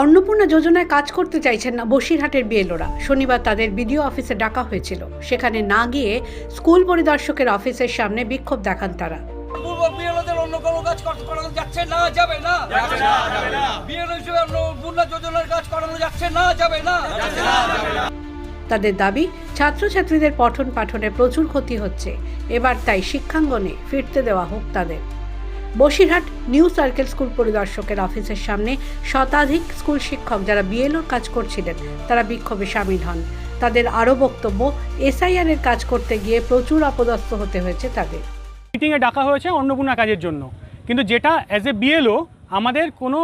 অন্নপূর্ণা যোজনায় কাজ করতে চাইছেন না বসিরহাটের বিএলওরা। শনিবার তাদের বিডিও অফিসে ডাকা হয়েছিল। সেখানে না গিয়ে স্কুল পরিদর্শকের অফিসের সামনে বিক্ষোভ দেখান তারা। অন্য কোনো কাজ করানো যাচ্ছে না, যাবে না। বিএলও হিসেবে অন্নপূর্ণা যোজনার কাজ করানো যাচ্ছে না, যাবে না। তাদের দাবি, ছাত্রছাত্রীদের পঠন পাঠনে প্রচুর ক্ষতি হচ্ছে। এবার তাই শিক্ষাঙ্গনে ফিরতে দেওয়া হোক তাদের। বসিরহাট নিউ সার্কেল স্কুল পরিদর্শকের অফিসের সামনে শতাধিক স্কুল শিক্ষক যারা বিএলওর কাজ করছিলেন তারা বিক্ষোভে সামিল হন। তাদের আরও বক্তব্য, এসআইআর এর কাজ করতে গিয়ে প্রচুর অপদস্থ হতে হয়েছে তাদের। মিটিংয়ে ডাকা হয়েছে অন্নপূর্ণা কাজের জন্য, কিন্তু যেটা অ্যাজ এ বিএলও আমাদের কোনো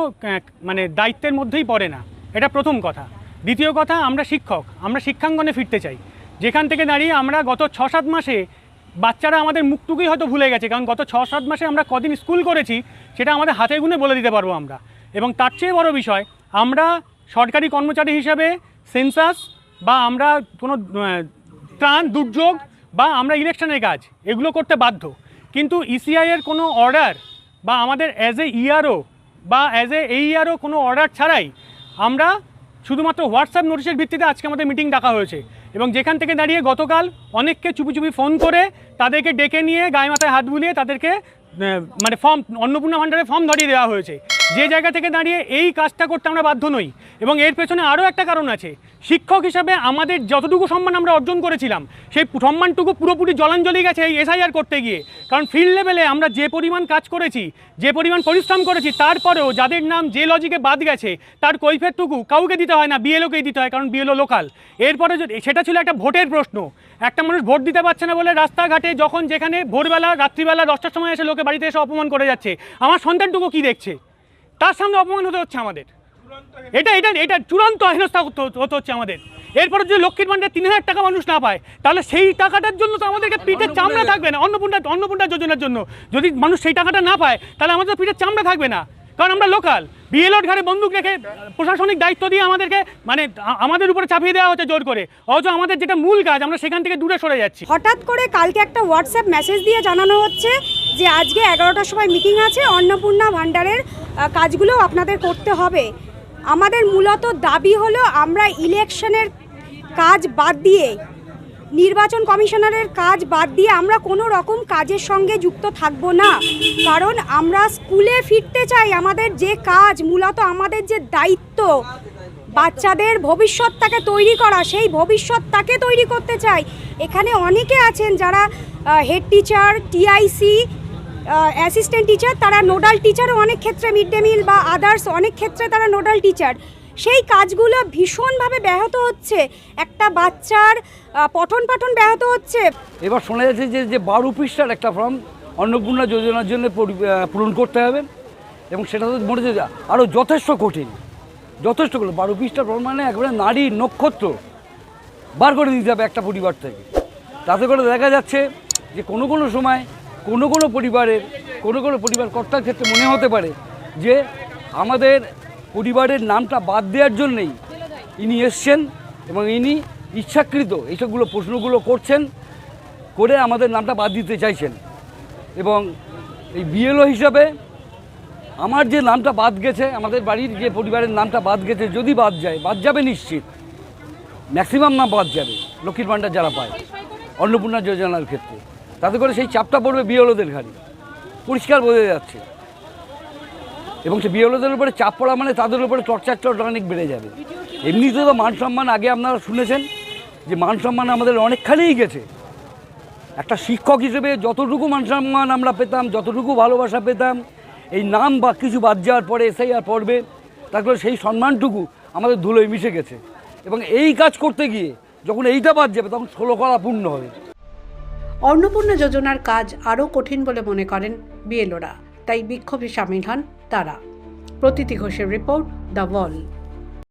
দায়িত্বের মধ্যেই পড়ে না। এটা প্রথম কথা। দ্বিতীয় কথা, আমরা শিক্ষক, আমরা শিক্ষাঙ্গনে ফিরতে চাই। যেখান থেকে দাঁড়িয়ে আমরা গত 6-7 মাসে বাচ্চারা আমাদের মুখটুকুই হয়তো ভুলে গেছে, কারণ গত 6-7 মাসে আমরা কদিন স্কুল করেছি সেটা আমাদের হাতে গুনে বলে দিতে পারবো আমরা। এবং তার চেয়ে বড় বিষয়, আমরা সরকারি কর্মচারী হিসাবে সেন্সাস বা আমরা কোনো ত্রাণ দুর্যোগ বা আমরা ইলেকশনের কাজ এগুলো করতে বাধ্য, কিন্তু ইসিআইয়ের কোনো অর্ডার বা আমাদের অ্যাজ এ ইআরও বা অ্যাজ এ এইআরও কোনো অর্ডার ছাড়াই আমরা শুধুমাত্র হোয়াটসঅ্যাপ নোটিশের ভিত্তিতে আজকে আমাদের মিটিং ডাকা হয়েছে। এবং যেখান থেকে দাঁড়িয়ে গতকাল অনেককে চুপি চুপি ফোন করে তাদেরকে ডেকে নিয়ে গায়ে মাথায় হাত বুলিয়ে তাদেরকে ফর্ম, অন্নপূর্ণা ভাণ্ডারে ফর্ম ধরিয়ে দেওয়া হয়েছে। যে জায়গা থেকে দাঁড়িয়ে এই কাজটা করতে আমরা বাধ্য নই। এবং এর পেছনে আরও একটা কারণ আছে। শিক্ষক হিসাবে আমাদের যতটুকু সম্মান আমরা অর্জন করেছিলাম সেই সম্মানটুকু পুরোপুরি জলাঞ্জলি গেছে এই এসআইআর করতে গিয়ে। কারণ ফিল্ড লেভেলে আমরা যে পরিমাণ কাজ করেছি, যে পরিমাণ পরিশ্রম করেছি, তারপরেও যাদের নাম যে লজিকে বাদ গেছে তার কৈফিয়তটুকু কাউকে দিতে হয় না, বিএলওকেই দিতে হয়, কারণ বিএলও লোকাল। এরপরে সেটা ছিল একটা ভোটের প্রশ্ন। একটা মানুষ ভোট দিতে পারছে না বলে রাস্তাঘাটে যখন যেখানে ভোরবেলা রাত্রিবেলা 10টার সময় এসে লোকে বাড়িতে এসে অপমান করে যাচ্ছে, আমার সন্তানটুকু কি দেখছে? তার সামনে অপমান হতে হচ্ছে আমাদের। এটা চূড়ান্ত হেনস্থা হতে হচ্ছে আমাদের। এরপরে যদি লক্ষ্মীর ভাণ্ডারে 3000 টাকা মানুষ না পায়, তাহলে সেই টাকাটার জন্য তো আমাদেরকে পিঠের চামড়া থাকবে না। অন্নপূর্ণা যোজনার জন্য যদি মানুষ সেই টাকাটা না পায়, তাহলে আমাদের পিঠের চামড়া থাকবে না, কারণ আমরা লোকাল। বিএলওর ঘরে বন্দুক রেখে প্রশাসনিক দায়িত্ব দিয়ে আমাদেরকে আমাদের উপরে চাপিয়ে দেওয়া হচ্ছে জোর করে, অথচ আমাদের যেটা মূল কাজ আমরা সেখান থেকে দূরে সরে যাচ্ছি। হঠাৎ করে কালকে একটা হোয়াটসঅ্যাপ মেসেজ দিয়ে জানানো হচ্ছে যে আজকে 11টার সময় মিটিং আছে, অন্নপূর্ণা ভাণ্ডারের কাজগুলো আপনাদের করতে হবে। আমাদের মূলত দাবি হলো আমরা ইলেকশনের কাজ বাদ দিয়ে, নির্বাচন কমিশনারের কাজ বাদ দিয়ে আমরা কোনো রকম কাজের সঙ্গে যুক্ত থাকব না। কারণ আমরা স্কুলে ফিরতে চাই। আমাদের যে কাজ, মূলত আমাদের যে দায়িত্ব বাচ্চাদের ভবিষ্যৎটাকে তৈরি করা, সেই ভবিষ্যৎটাকে তৈরি করতে চাই। এখানে অনেকে আছেন যারা head teacher, TIC, assistant teacher, তারা নোডাল টিচারও অনেক ক্ষেত্রে, মিড ডে মিল বা আদার্স অনেক ক্ষেত্রে তারা নোডাল টিচার। সেই কাজগুলো ভীষণভাবে ব্যাহত হচ্ছে, একটা বাচ্চার পঠন পাঠন ব্যাহত হচ্ছে। এবার শোনা যাচ্ছে যে 12 পৃষ্ঠার একটা ফর্ম অন্নপূর্ণা যোজনার জন্য পূরণ করতে হবে, এবং সেটা তো মনে হচ্ছে আরও যথেষ্ট কঠিন। 12 পৃষ্ঠার ফর্ম মানে একবারে নারী নক্ষত্র বার করে দিতে হবে একটা পরিবার থেকে। তাতে করে দেখা যাচ্ছে যে কোনো সময় কোনো পরিবার কর্তার ক্ষেত্রে মনে হতে পারে যে আমাদের পরিবারের নামটা বাদ দেওয়ার জন্যেই ইনি এসছেন এবং ইনি ইচ্ছাকৃত এইসবগুলো প্রশ্নগুলো করছেন, করে আমাদের নামটা বাদ দিতে চাইছেন। এবং এই বিএলও হিসাবে আমার যে নামটা বাদ গেছে, আমাদের বাড়ির যে পরিবারের নামটা বাদ গেছে, যদি বাদ যাবে নিশ্চিত, ম্যাক্সিমাম নাম বাদ যাবে লক্ষ্মীর ভাণ্ডার যারা পায় অন্নপূর্ণা যোজনার ক্ষেত্রে। তাতে করে সেই চাপটা পড়বে বিএলওদের ঘাড়ে, পরিষ্কার বোঝা যাচ্ছে। এবং সে বিএলওদের উপরে চাপ পড়া মানে তাদের উপরে টর্চারটা অনেক বেড়ে যাবে। এমনিতে তো মান সম্মান, আগে আপনারা শুনেছেন যে মান সম্মান আমাদের অনেকখানেই গেছে। একটা শিক্ষক হিসেবে যতটুকু মান সম্মান আমরা পেতাম, যতটুকু ভালোবাসা পেতাম, এই নাম বা কিছু বাদ যাওয়ার পরে এসআইআর পড়বে, তারপরে সেই সম্মানটুকু আমাদের ধুলোয় মিশে গেছে। এবং এই কাজ করতে গিয়ে যখন এইটা বাদ যাবে তখন 16 কলা পূর্ণ হবে। অন্নপূর্ণা যোজনার কাজ আরও কঠিন বলে মনে করেন বিএলওরা, তাই বিক্ষোভে সামিল হন তারা। প্রতীতি ঘোষের রিপোর্ট, দ্য ওয়াল।